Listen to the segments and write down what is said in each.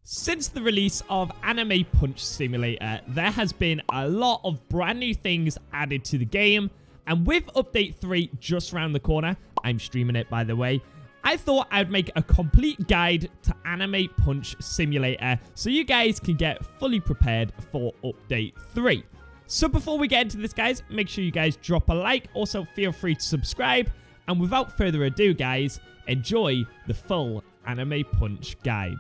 Since the release of Anime Punch Simulator, there has been a lot of brand new things added to the game, and with Update 3 just around the corner, I'm streaming it by the way, I thought I'd make a complete guide to Anime Punch Simulator so you guys can get fully prepared for Update 3. So before we get into this, guys, make sure you guys drop a like, also feel free to subscribe, and without further ado, guys, enjoy the full Anime Punch guide.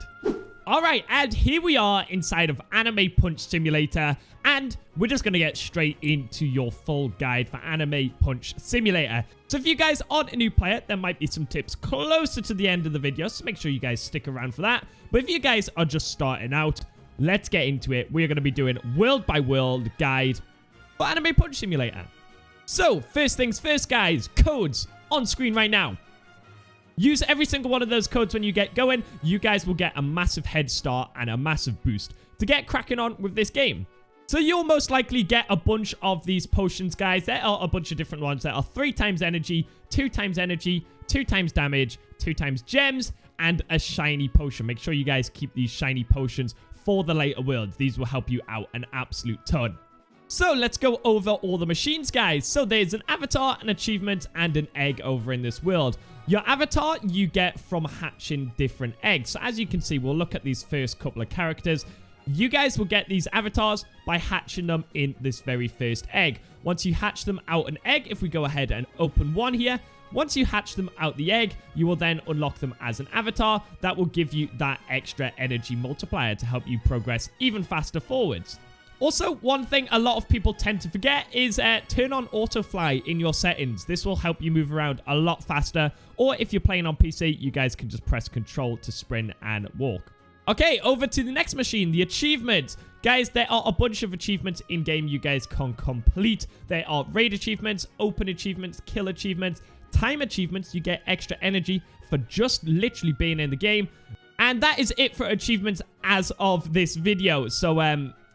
Alright, and here we are inside of Anime Punch Simulator, and we're just going to get straight into your full guide for Anime Punch Simulator. So if you guys aren't a new player, there might be some tips closer to the end of the video, so make sure you guys stick around for that. But if you guys are just starting out, let's get into it. We're going to be doing world by world guide for Anime Punch Simulator. So first things first, guys, codes on screen right now. Use every single one of those codes when you get going. You guys will get a massive head start and a massive boost to get cracking on with this game. So you'll most likely get a bunch of these potions, guys. There are a bunch of different ones. There are 3 times energy, 2 times energy, 2 times damage, 2 times gems, and a shiny potion. Make sure you guys keep these shiny potions for the later worlds. These will help you out an absolute ton. So let's go over all the machines, guys. So there's an avatar, an achievement, and an egg over in this world. Your avatar you get from hatching different eggs. So as you can see, we'll look at these first couple of characters. You guys will get these avatars by hatching them in this very first egg. Once you hatch them out an egg, if we go ahead and open one here, once you hatch them out the egg, you will then unlock them as an avatar. That will give you that extra energy multiplier to help you progress even faster forwards. Also, one thing a lot of people tend to forget is turn on autofly in your settings. This will help you move around a lot faster. Or if you're playing on PC, you guys can just press control to sprint and walk. Okay, over to the next machine, the achievements. Guys, there are a bunch of achievements in-game you guys can complete. There are raid achievements, open achievements, kill achievements, time achievements. You get extra energy for just literally being in the game. And that is it for achievements as of this video. So,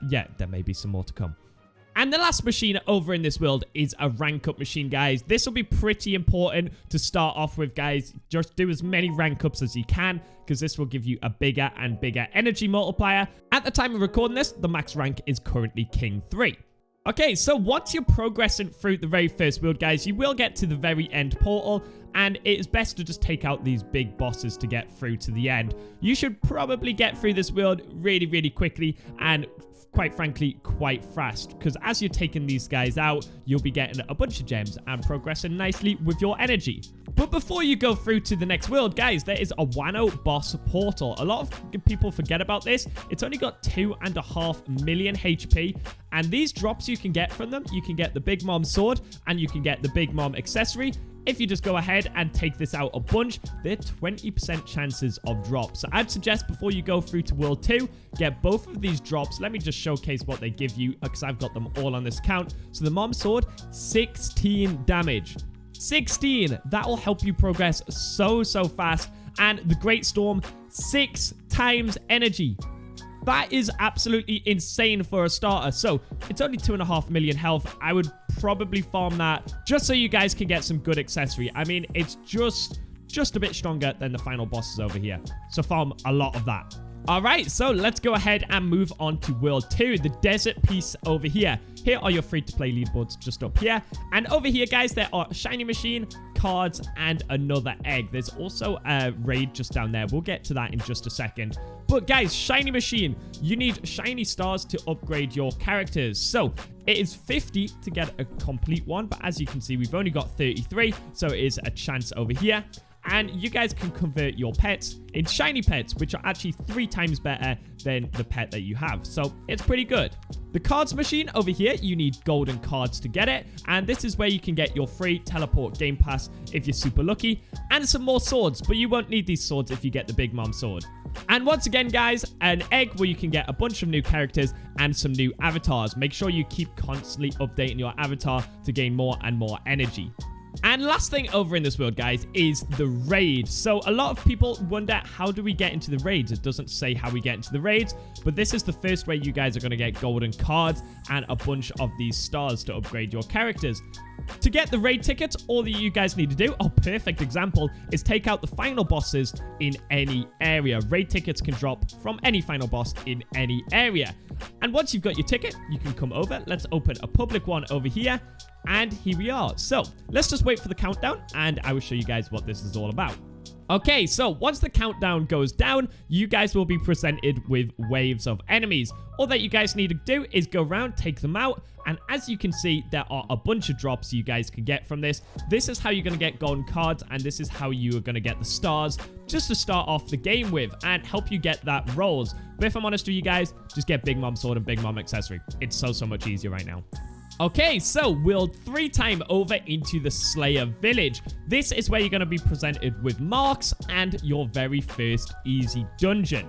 yeah, there may be some more to come. And the last machine over in this world is a rank up machine, guys. This will be pretty important to start off with, guys. Just do as many rank ups as you can, because this will give you a bigger and bigger energy multiplier. At the time of recording this, the max rank is currently King 3. Okay, so once you're progressing through the very first world, guys, you will get to the very end portal, and it is best to just take out these big bosses to get through to the end. You should probably get through this world really, really quickly, and quite frankly, quite fast, because as you're taking these guys out, you'll be getting a bunch of gems and progressing nicely with your energy. But before you go through to the next world, guys, there is a Wano boss portal. A lot of people forget about this. It's only got 2.5 million HP, and these drops you can get from them, you can get the Big Mom sword, and you can get the Big Mom accessory. If you just go ahead and take this out a bunch, there are 20% chances of drops. So I'd suggest before you go through to World 2, get both of these drops. Let me just showcase what they give you, because I've got them all on this count. So the Mom Sword, 16 damage. 16! That will help you progress so fast. And the Great Storm, 6 times energy. That is absolutely insane for a starter. So it's only 2.5 million health. I would probably farm that just so you guys can get some good accessory. I mean, it's just a bit stronger than the final bosses over here. So farm a lot of that. All right, so let's go ahead and move on to World 2, the desert piece over here. Here are your free-to-play leaderboards just up here. And over here, guys, there are shiny machine, cards, and another egg. There's also a raid just down there. We'll get to that in just a second. But guys, shiny machine, you need shiny stars to upgrade your characters. So it is 50 to get a complete one, but as you can see, we've only got 33, so it is a chance over here. And you guys can convert your pets in shiny pets, which are actually 3 times better than the pet that you have. So it's pretty good. The cards machine over here, you need golden cards to get it. And this is where you can get your free teleport game pass if you're super lucky. And some more swords, but you won't need these swords if you get the Big Mom sword. And once again, guys, an egg where you can get a bunch of new characters and some new avatars. Make sure you keep constantly updating your avatar to gain more and more energy. And last thing over in this world, guys, is the raid. So a lot of people wonder, how do we get into the raids? It doesn't say how we get into the raids, but this is the first way you guys are going to get golden cards and a bunch of these stars to upgrade your characters. To get the raid tickets, all that you guys need to do, perfect example, is take out the final bosses in any area. Raid tickets can drop from any final boss in any area. And once you've got your ticket, you can come over. Let's open a public one over here. And here we are. So let's just wait for the countdown and I will show you guys what this is all about. Okay, so once the countdown goes down, you guys will be presented with waves of enemies. All that you guys need to do is go around, take them out, and as you can see, there are a bunch of drops you guys can get from this. This is how you're going to get golden cards, and this is how you are going to get the stars, just to start off the game with, and help you get that rolls. But if I'm honest with you guys, just get Big Mom Sword and Big Mom Accessory. It's so much easier right now. Okay, so we'll 3-time over into the Slayer Village. This is where you're going to be presented with marks and your very first easy dungeon.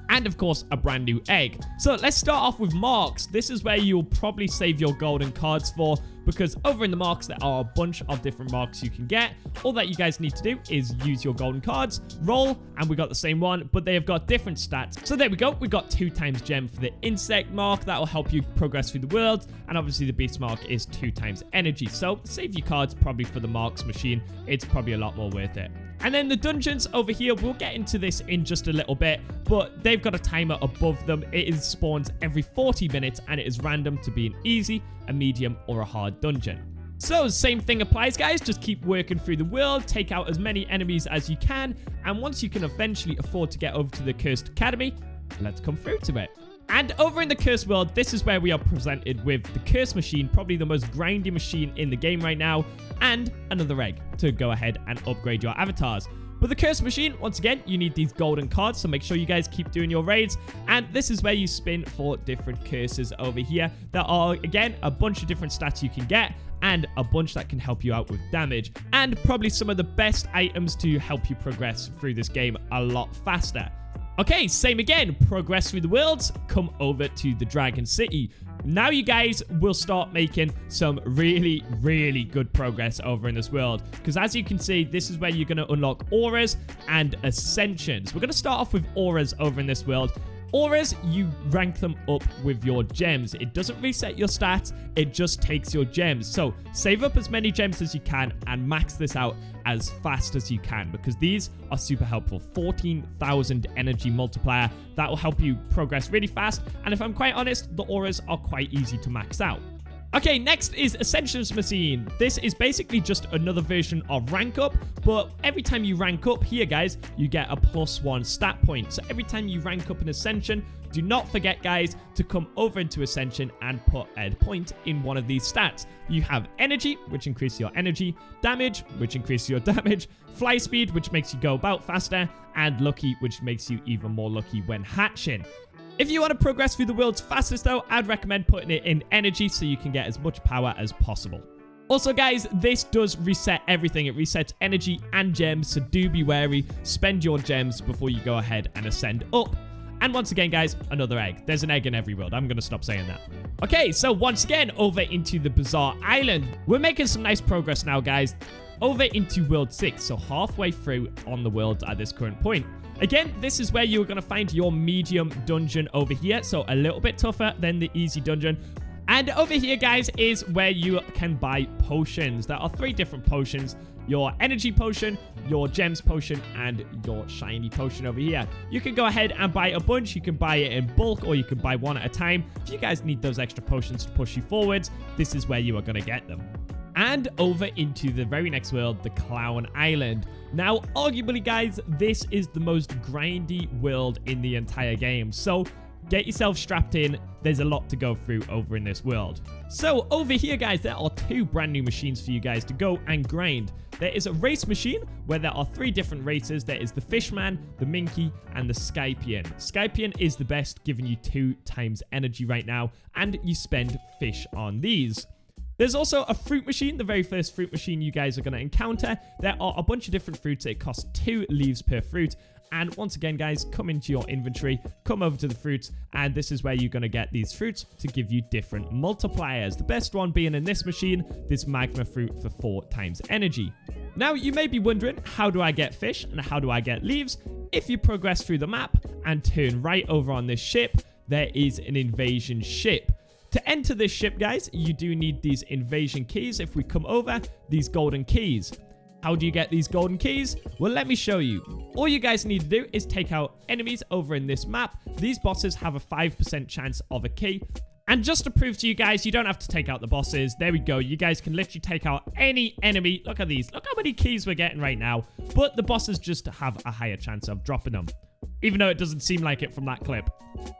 And of course, a brand new egg. So let's start off with marks. This is where you'll probably save your golden cards for, because over in the marks, there are a bunch of different marks you can get. All that you guys need to do is use your golden cards, roll, and we got the same one, but they have got different stats. So there we go. We got 2x gem for the insect mark. That will help you progress through the world. And obviously the beast mark is 2x energy. So save your cards probably for the marks machine. It's probably a lot more worth it. And then the dungeons over here, we'll get into this in just a little bit, but they've got a timer above them. It is spawns every 40 minutes, and it is random to be an easy, a medium, or a hard dungeon. So same thing applies, guys. Just keep working through the world, take out as many enemies as you can, and once you can eventually afford to get over to the Cursed Academy, let's come through to it. And over in the Cursed World, this is where we are presented with the Curse Machine, probably the most grindy machine in the game right now, and another egg to go ahead and upgrade your avatars. But the Curse Machine, once again, you need these golden cards, so make sure you guys keep doing your raids. And this is where you spin for different curses over here. There are, again, a bunch of different stats you can get, and a bunch that can help you out with damage. And probably some of the best items to help you progress through this game a lot faster. Okay, same again, progress through the worlds, come over to the Dragon City. Now you guys will start making some really good progress over in this world, because as you can see, this is where you're going to unlock auras and ascensions. We're going to start off with auras over in this world. Auras, you rank them up with your gems. It doesn't reset your stats, it just takes your gems. So save up as many gems as you can and max this out as fast as you can, because these are super helpful. 14,000 energy multiplier. That will help you progress really fast. And if I'm quite honest, the auras are quite easy to max out. Okay, next is Ascensions Machine. This is basically just another version of rank up, but every time you rank up here, guys, you get a +1 stat point. So every time you rank up an Ascension, do not forget, guys, to come over into Ascension and put a point in one of these stats. You have energy, which increases your energy, damage, which increases your damage, fly speed, which makes you go about faster, and lucky, which makes you even more lucky when hatching. If you want to progress through the world's fastest, though, I'd recommend putting it in energy so you can get as much power as possible. Also, guys, this does reset everything. It resets energy and gems, so do be wary. Spend your gems before you go ahead and ascend up. And once again, guys, another egg. There's an egg in every world. I'm going to stop saying that. Okay, so once again, over into the Bazaar Island. We're making some nice progress now, guys. Over into World 6, so halfway through on the world at this current point. Again, this is where you're going to find your medium dungeon over here, so a little bit tougher than the easy dungeon. And over here, guys, is where you can buy potions. There are 3 different potions. Your energy potion, your gems potion, and your shiny potion over here. You can go ahead and buy a bunch. You can buy it in bulk, or you can buy one at a time. If you guys need those extra potions to push you forwards, this is where you are going to get them. And over into the very next world, the Clown Island. Now, arguably, guys, this is the most grindy world in the entire game. So get yourself strapped in. There's a lot to go through over in this world. So over here, guys, there are 2 brand new machines for you guys to go and grind. There is a race machine where there are 3 different races. There is the Fishman, the Minky, and the Skypian. Skypian is the best, giving you 2 times energy right now, and you spend fish on these. There's also a fruit machine, the very first fruit machine you guys are going to encounter. There are a bunch of different fruits. It costs 2 leaves per fruit. And once again, guys, come into your inventory, come over to the fruits, and this is where you're going to get these fruits to give you different multipliers. The best one being in this machine, this magma fruit for 4 times energy. Now, you may be wondering, how do I get fish and how do I get leaves? If you progress through the map and turn right over on this ship, there is an invasion ship. To enter this ship, guys, you do need these invasion keys. If we come over, these golden keys. How do you get these golden keys? Well, let me show you. All you guys need to do is take out enemies over in this map. These bosses have a 5% chance of a key. And just to prove to you guys, you don't have to take out the bosses. There we go. You guys can literally take out any enemy. Look at these. Look how many keys we're getting right now. But the bosses just have a higher chance of dropping them, even though it doesn't seem like it from that clip.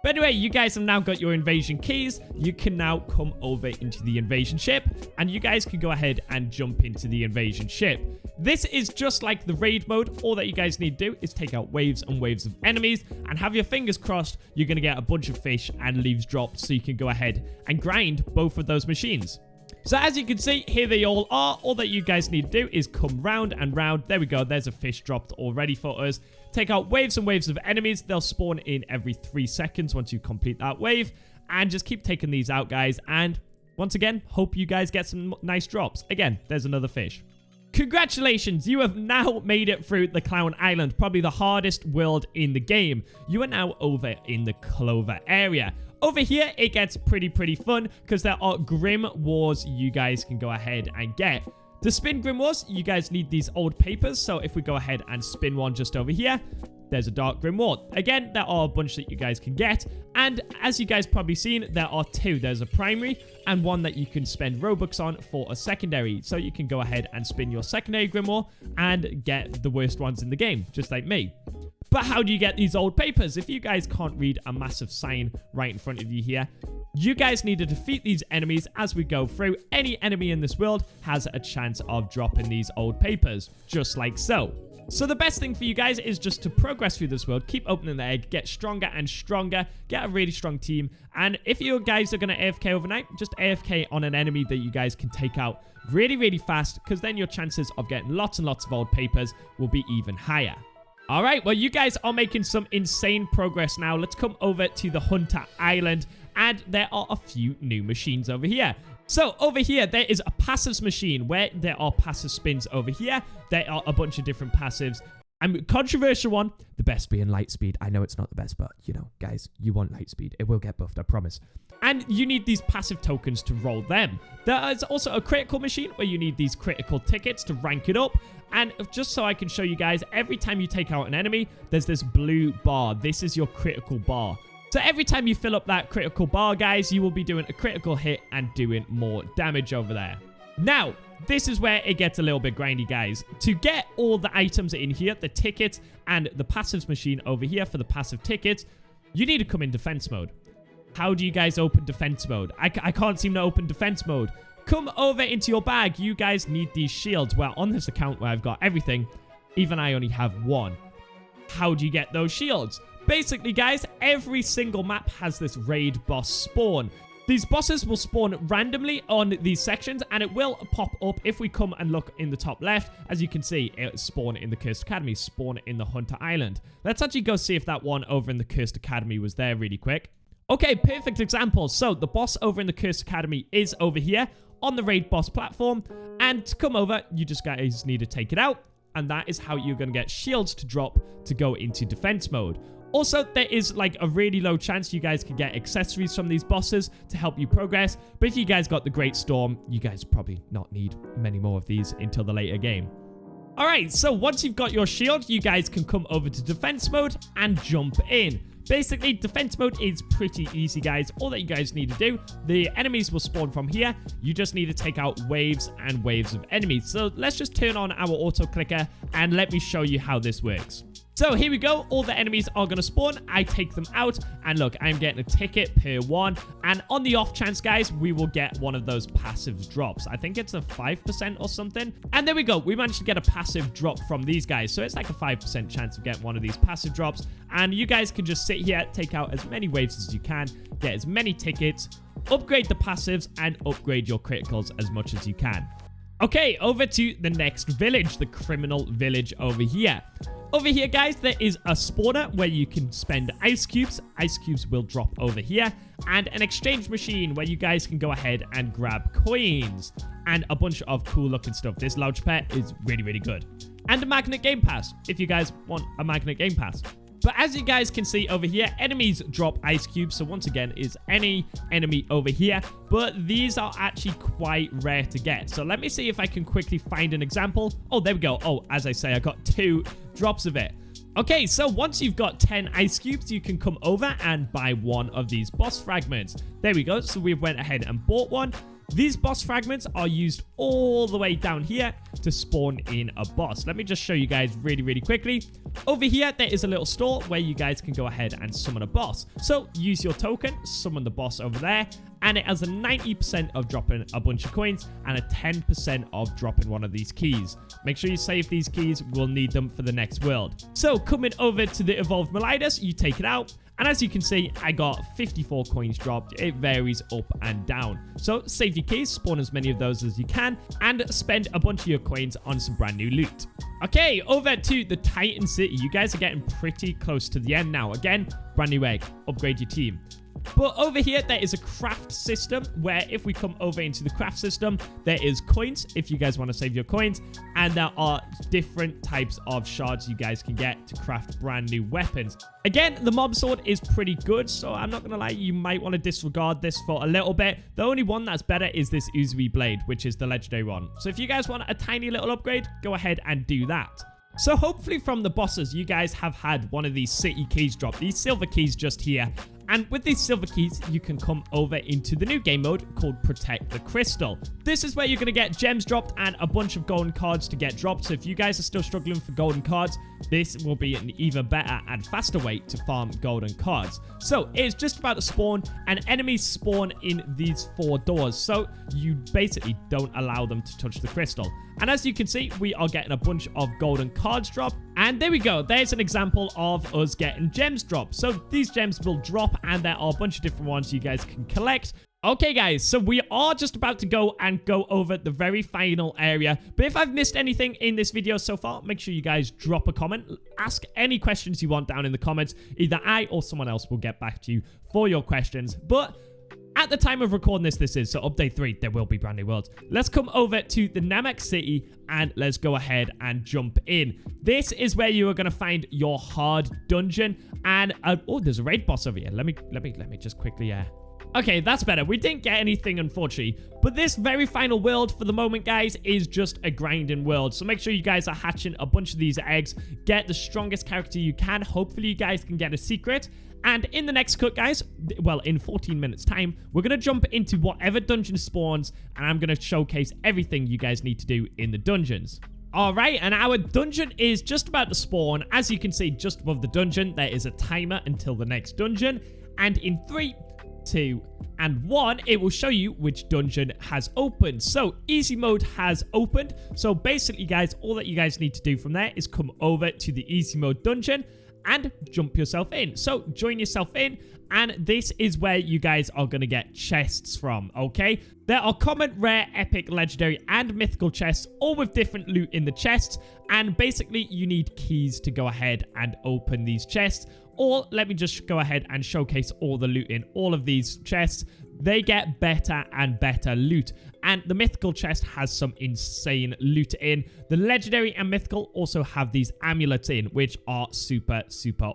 But anyway, you guys have now got your invasion keys. You can now come over into the invasion ship, and you guys can go ahead and jump into the invasion ship. This is just like the raid mode. All that you guys need to do is take out waves and waves of enemies, and have your fingers crossed you're going to get a bunch of fish and leaves dropped, so you can go ahead and grind both of those machines. So as you can see, here they all are. All that you guys need to do is come round and round. There we go. There's a fish dropped already for us. Take out waves and waves of enemies. They'll spawn in every 3 seconds once you complete that wave. And just keep taking these out, guys. And once again, hope you guys get some nice drops. Again, there's another fish. Congratulations, you have now made it through the Clown Island, probably the hardest world in the game. You are now over in the Clover area. Over here, it gets pretty fun because there are Grim Wars you guys can go ahead and get. To spin Grim Wars, you guys need these old papers. So if we go ahead and spin one just over here, there's a Dark Grim War. Again, there are a bunch that you guys can get. And as you guys probably seen, there are 2. There's a primary and one that you can spend Robux on for a secondary. So you can go ahead and spin your secondary Grim War and get the worst ones in the game, just like me. But how do you get these old papers? If you guys can't read a massive sign right in front of you here, you guys need to defeat these enemies as we go through. Any enemy in this world has a chance of dropping these old papers, just like so. So the best thing for you guys is just to progress through this world, keep opening the egg, get stronger and stronger, get a really strong team. And if you guys are going to AFK overnight, just AFK on an enemy that you guys can take out really fast, because then your chances of getting lots and lots of old papers will be even higher. All right, well, you guys are making some insane progress now. Let's come over to the Hunter Island, and there are a few new machines over here. So over here, there is a passives machine where there are passive spins over here. There are a bunch of different passives. And controversial one, the best being Lightspeed. I know it's not the best, but, you know, guys, you want Lightspeed. It will get buffed, I promise. And you need these passive tokens to roll them. There is also a critical machine where you need these critical tickets to rank it up. And just so I can show you guys, every time you take out an enemy, there's this blue bar. This is your critical bar. So every time you fill up that critical bar, guys, you will be doing a critical hit and doing more damage over there. Now, this is where it gets a little bit grindy, guys. To get all the items in here, the tickets and the passives machine over here for the passive tickets, you need to come in defense mode. How do you guys open defense mode? I can't seem to open defense mode. Come over into your bag. You guys need these shields. Well, on this account where I've got everything, even I only have one. How do you get those shields? Basically, guys, every single map has this raid boss spawn. These bosses will spawn randomly on these sections, and it will pop up if we come and look in the top left. As you can see, it spawn in the Cursed Academy, spawn in the Hunter Island. Let's actually go see if that one over in the Cursed Academy was there really quick. Okay, perfect example. So the boss over in the Cursed Academy is over here on the raid boss platform. And to come over, you just guys need to take it out. And that is how you're going to get shields to drop to go into defense mode. Also, there is like a really low chance you guys can get accessories from these bosses to help you progress. But if you guys got the Great Storm, you guys probably not need many more of these until the later game. All right, so once you've got your shield, you guys can come over to defense mode and jump in. Basically, defense mode is pretty easy, guys. All that you guys need to do, the enemies will spawn from here. You just need to take out waves and waves of enemies. So let's just turn on our auto clicker and let me show you how this works. So here we go. All the enemies are going to spawn. I take them out. And look, I'm getting a ticket per one. And on the off chance, guys, we will get one of those passive drops. I think it's a 5% or something. And there we go. We managed to get a passive drop from these guys. So it's like a 5% chance of getting one of these passive drops. And you guys can just sit here, take out as many waves as you can, get as many tickets, upgrade the passives, and upgrade your criticals as much as you can. Okay, over to the next village, the criminal village over here. Over here, guys, there is a spawner where you can spend ice cubes. Ice cubes will drop over here. And an exchange machine where you guys can go ahead and grab coins. And a bunch of cool looking stuff. This Launchpad is really, really good. And a magnet game pass, if you guys want a magnet game pass. But as you guys can see over here, enemies drop ice cubes. So once again, is any enemy over here. But these are actually quite rare to get. So let me see if I can quickly find an example. Oh, there we go. Oh, as I say, I got 2 drops of it. Okay, so once you've got 10 ice cubes, you can come over and buy 1 of these boss fragments. There we go. So we went ahead and bought 1. These boss fragments are used all the way down here to spawn in a boss. Let me just show you guys really quickly. Over here, there is a little store where you guys can go ahead and summon a boss. So use your token, summon the boss over there, and it has a 90% of dropping a bunch of coins and a 10% of dropping one of these keys. Make sure you save these keys. We'll need them for the next world. So coming over to the Evolved Melidus, you take it out. And as you can see, I got 54 coins dropped. It varies up and down. So save your keys, spawn as many of those as you can, and spend a bunch of your coins on some brand new loot. Okay, over to the Titan City. You guys are getting pretty close to the end now. Again, brand new egg. Upgrade your team. But over here, there is a craft system where if we come over into the craft system, there is coins if you guys want to save your coins. And there are different types of shards you guys can get to craft brand new weapons. Again, the mob sword is pretty good, so I'm not going to lie, you might want to disregard this for a little bit. The only one that's better is this Uzui blade, which is the legendary one. So if you guys want a tiny little upgrade, go ahead and do that. So hopefully from the bosses, you guys have had one of these city keys drop, these silver keys just here. And with these silver keys, you can come over into the new game mode called Protect the Crystal. This is where you're going to get gems dropped and a bunch of golden cards to get dropped. So if you guys are still struggling for golden cards, this will be an even better and faster way to farm golden cards. So it's just about to spawn, and enemies spawn in these 4 doors. So you basically don't allow them to touch the crystal. And as you can see, we are getting a bunch of golden cards dropped. And there we go. There's an example of us getting gems dropped. So these gems will drop, and there are a bunch of different ones you guys can collect. Okay, guys, so we are just about to go over the very final area. But if I've missed anything in this video so far, make sure you guys drop a comment. Ask any questions you want down in the comments. Either I or someone else will get back to you for your questions. But at the time of recording this is, so update 3, there will be brand new worlds. Let's come over to the Namek City and let's go ahead and jump in. This is where you are going to find your hard dungeon. And, oh, there's a raid boss over here. Let me just quickly, okay, that's better. We didn't get anything, unfortunately. But this very final world for the moment, guys, is just a grinding world. So make sure you guys are hatching a bunch of these eggs. Get the strongest character you can. Hopefully, you guys can get a secret. And in the next cut, guys, well, in 14 minutes time, we're going to jump into whatever dungeon spawns, and I'm going to showcase everything you guys need to do in the dungeons. All right, and our dungeon is just about to spawn. As you can see, just above the dungeon, there is a timer until the next dungeon. And in 3, 2, and 1, it will show you which dungeon has opened. So easy mode has opened. So basically, guys, all that you guys need to do from there is come over to the easy mode dungeon and jump yourself in. So join yourself in, and this is where you guys are going to get chests from, okay? There are common, rare, epic, legendary, and mythical chests, all with different loot in the chests, and basically you need keys to go ahead and open these chests. Or let me just go ahead and showcase all the loot in all of these chests. They get better and better loot. And the mythical chest has some insane loot in. The legendary and mythical also have these amulets in, which are super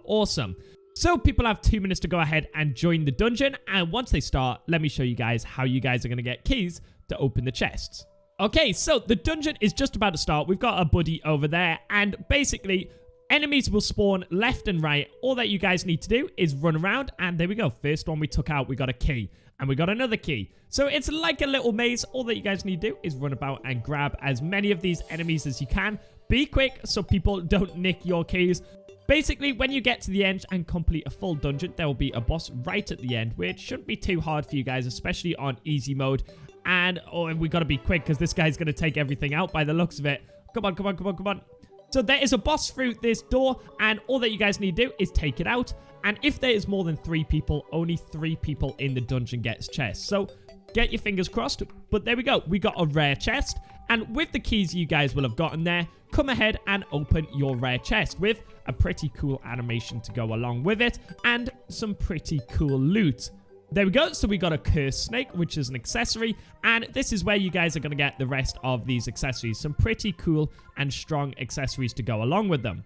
awesome. So people have 2 minutes to go ahead and join the dungeon. And once they start, let me show you guys how you guys are going to get keys to open the chests. Okay, so the dungeon is just about to start. We've got a buddy over there. And basically, enemies will spawn left and right. All that you guys need to do is run around. And there we go. First one we took out, we got a key. And we got another key. So it's like a little maze. All that you guys need to do is run about and grab as many of these enemies as you can. Be quick so people don't nick your keys. Basically, when you get to the end and complete a full dungeon, there will be a boss right at the end, which shouldn't be too hard for you guys, especially on easy mode. And, oh, we got to be quick because this guy's going to take everything out by the looks of it. Come on. So there is a boss through this door, and all that you guys need to do is take it out. And if there is more than 3 people, only 3 people in the dungeon gets chests. So get your fingers crossed. But there we go. We got a rare chest. And with the keys you guys will have gotten there, come ahead and open your rare chest with a pretty cool animation to go along with it and some pretty cool loot. There we go. So we got a cursed snake, which is an accessory. And this is where you guys are going to get the rest of these accessories. Some pretty cool and strong accessories to go along with them.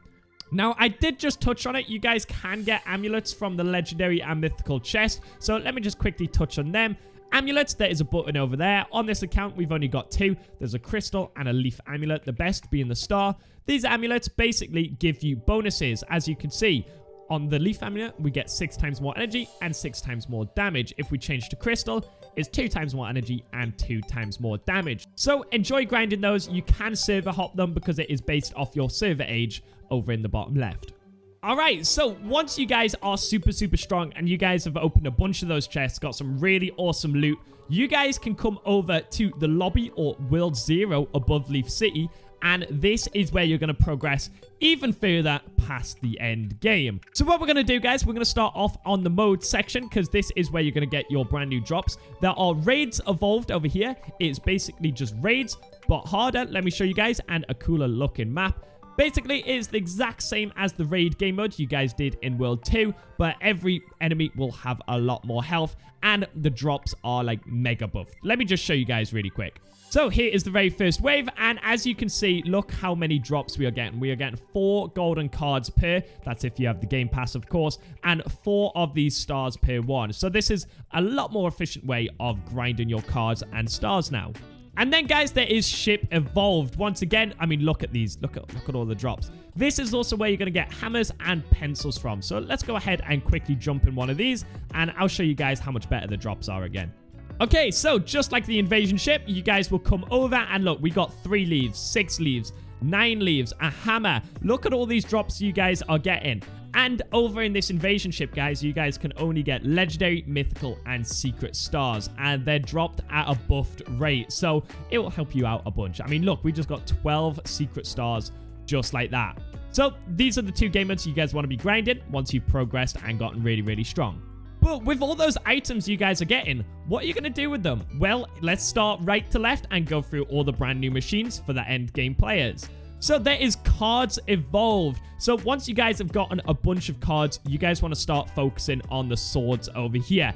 Now, I did just touch on it. You guys can get amulets from the legendary and mythical chest. So let me just quickly touch on them. Amulets, there is a button over there. On this account, we've only got 2. There's a crystal and a leaf amulet, the best being the star. These amulets basically give you bonuses, as you can see. On the leaf amulet, we get 6 times more energy and 6 times more damage. If we change to crystal, it's 2 times more energy and 2 times more damage. So enjoy grinding those. You can server hop them because it is based off your server age over in the bottom left. Alright, so once you guys are super strong and you guys have opened a bunch of those chests, got some really awesome loot, you guys can come over to the lobby or World 0 above Leaf City, and this is where you're going to progress even further past the end game. So what we're going to do, guys, we're going to start off on the mode section because this is where you're going to get your brand new drops. There are raids evolved over here. It's basically just raids, but harder. Let me show you guys, and a cooler looking map. Basically, it's the exact same as the raid game mode you guys did in World 2, but every enemy will have a lot more health, and the drops are like mega buffed. Let me just show you guys really quick. So here is the very first wave, and as you can see, look how many drops we are getting. We are getting 4 golden cards per, that's if you have the game pass, of course, and 4 of these stars per one. So this is a lot more efficient way of grinding your cards and stars now. And then, guys, there is Ship Evolved. Once again, I mean, look at these. Look at all the drops. This is also where you're going to get hammers and pencils from. So let's go ahead and quickly jump in one of these, and I'll show you guys how much better the drops are again. Okay, so just like the invasion ship, you guys will come over, and look, we got 3 leaves, 6 leaves, 9 leaves, a hammer. Look at all these drops you guys are getting. And over in this invasion ship, guys, you guys can only get legendary, mythical, and secret stars. And they're dropped at a buffed rate. So it will help you out a bunch. I mean, look, we just got 12 secret stars just like that. So these are the 2 game modes you guys want to be grinding once you've progressed and gotten really strong. But with all those items you guys are getting, what are you going to do with them? Well, let's start right to left and go through all the brand new machines for the end game players. So there is Cards Evolved. So once you guys have gotten a bunch of cards, you guys want to start focusing on the swords over here.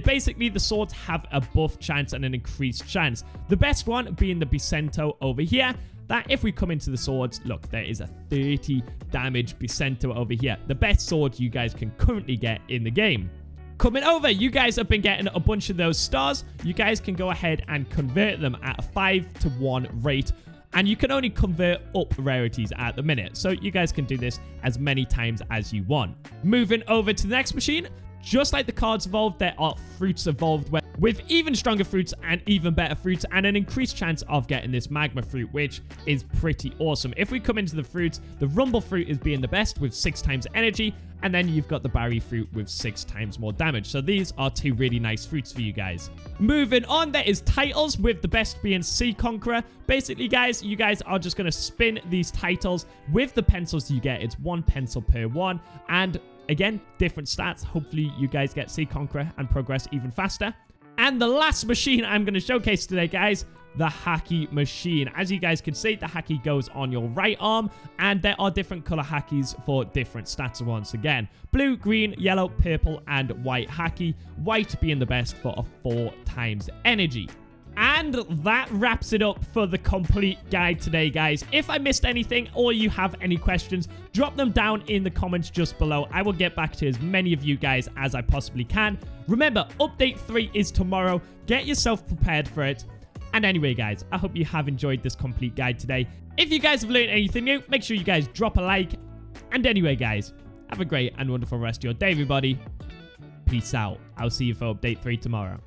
Basically, the swords have a buff chance and an increased chance. The best one being the Bicento over here. That if we come into the swords, look, there is a 30 damage Bicento over here. The best sword you guys can currently get in the game. Coming over, you guys have been getting a bunch of those stars. You guys can go ahead and convert them at a 5-to-1 rate. And you can only convert up rarities at the minute. So you guys can do this as many times as you want. Moving over to the next machine. Just like the Cards Evolved, there are Fruits Evolved with even stronger fruits and even better fruits and an increased chance of getting this Magma Fruit, which is pretty awesome. If we come into the fruits, the Rumble Fruit is being the best with 6 times energy, and then you've got the Berry Fruit with 6 times more damage. So these are 2 really nice fruits for you guys. Moving on, there is titles, with the best being Sea Conqueror. Basically, guys, you guys are just going to spin these titles. With the pencils you get, it's 1 pencil per one, and again, different stats. Hopefully you guys get Sea Conqueror and progress even faster. And the last machine I'm going to showcase today, guys, the Haki machine. As you guys can see, the Haki goes on your right arm, and there are different color Hakis for different stats once again. Blue, green, yellow, purple, and white Haki. White being the best for a 4 times energy. And that wraps it up for the complete guide today, guys. If I missed anything or you have any questions, drop them down in the comments just below. I will get back to as many of you guys as I possibly can. Remember, update 3 is tomorrow. Get yourself prepared for it. And anyway, guys, I hope you have enjoyed this complete guide today. If you guys have learned anything new, make sure you guys drop a like. And anyway, guys, have a great and wonderful rest of your day, everybody. Peace out. I'll see you for update 3 tomorrow.